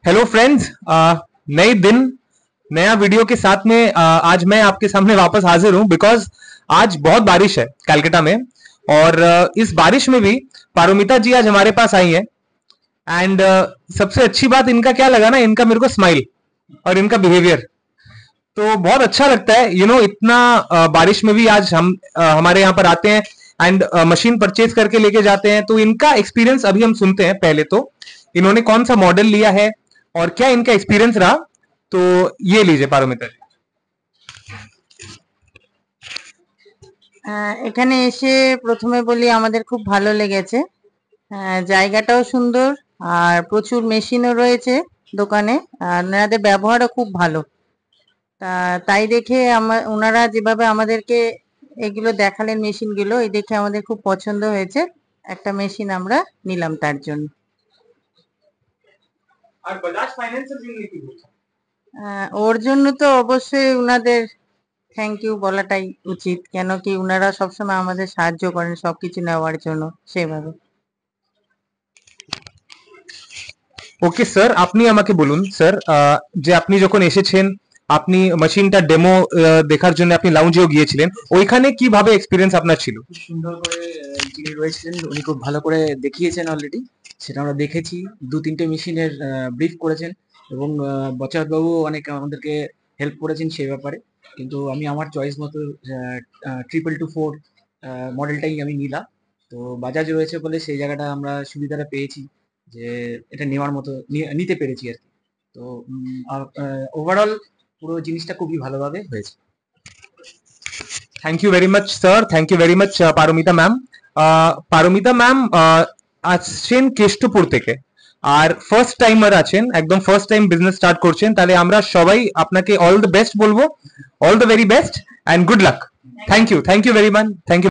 Hello friends, नए दिन नया वीडियो के साथ में आज मैं आपके सामने वापस हाजिर हूं बिकॉज आज बहुत बारिश है कलकत्ता में। और इस बारिश में भी पारोमिता जी आज हमारे पास आई हैं। एंड सबसे अच्छी बात इनका क्या लगा ना, इनका मेरे को स्माइल और इनका बिहेवियर तो बहुत अच्छा लगता है। इतना बारिश में भी आज हम हमारे यहाँ पर आते हैं एंड मशीन परचेज करके लेके जाते हैं। तो इनका एक्सपीरियंस अभी हम सुनते हैं। पहले तो इन्होंने कौन सा मॉडल लिया है और क्या इनका एक्सपीरियंस रहा, तो ये लीजिए पारोमिता जी। এখানে এসে প্রথমে বলি আমাদের খুব ভালো লেগেছে। জায়গাটাও সুন্দর আর প্রচুর মেশিনও রয়েছে দোকানে, আর ওনাদের ব্যবহারও খুব ভালো। তাই দেখে ওনারা যেভাবে আমাদেরকে এগুলো দেখালেন মেশিনগুলো, এই দেখে আমাদের খুব পছন্দ হয়েছে। একটা মেশিন আমরা নিলাম তার জন্য। আর বাজাজ ফাইন্যান্সের জন্য কি বলছেন? ওর জন্য তো অবশ্যই ওনাদের থ্যাংক ইউ বলাটাই উচিত, কেন কি ওনারা সবসময় আমাদের সাহায্য করেন সবকিছু নেওয়ার জন্য সেভাবে। ওকে স্যার, আপনি আমাকে বলুন স্যার, যে আপনি যখন এসেছেন আপনি মেশিনটা ডেমো দেখার জন্য আপনি লাউঞ্জেও গিয়েছিলেন, ওইখানে কিভাবে এক্সপিরিয়েন্স আপনার ছিল? খুব সুন্দর করে যিনি রয়েছিলেন উনি খুব ভালো করে দেখিয়েছেন অলরেডি, সেটা আমরা দেখেছি। 2-3টে মেশিনের ব্রিফ করেছেন এবং বচারবাবু অনেক আমাদেরকে হেল্প করেছেন সেই ব্যাপারে। কিন্তু আমি আমার চয়েস মতো 2224 মডেলটাই আমি নিলাম। তো বাজাজ রয়েছে বলে সেই জায়গাটা আমরা সুবিধাটা পেয়েছি যে এটা নেওয়ার মতো নিতে পেরেছি আর কি। তো ওভারঅল পুরো জিনিসটা খুবই ভালোভাবে হয়েছে। Thank you very much sir, thank you very much Paromita ma'am. Paromita ma'am আসছেন কেষ্টপুর থেকে, আর ফার্স্ট টাইমার আছেন, একদম ফার্স্ট টাইম বিজনেস স্টার্ট করছেন। তাহলে আমরা সবাই আপনাকে অল দ্য বেস্ট বলবো, all the very best and good luck. Thank you very much, thank you.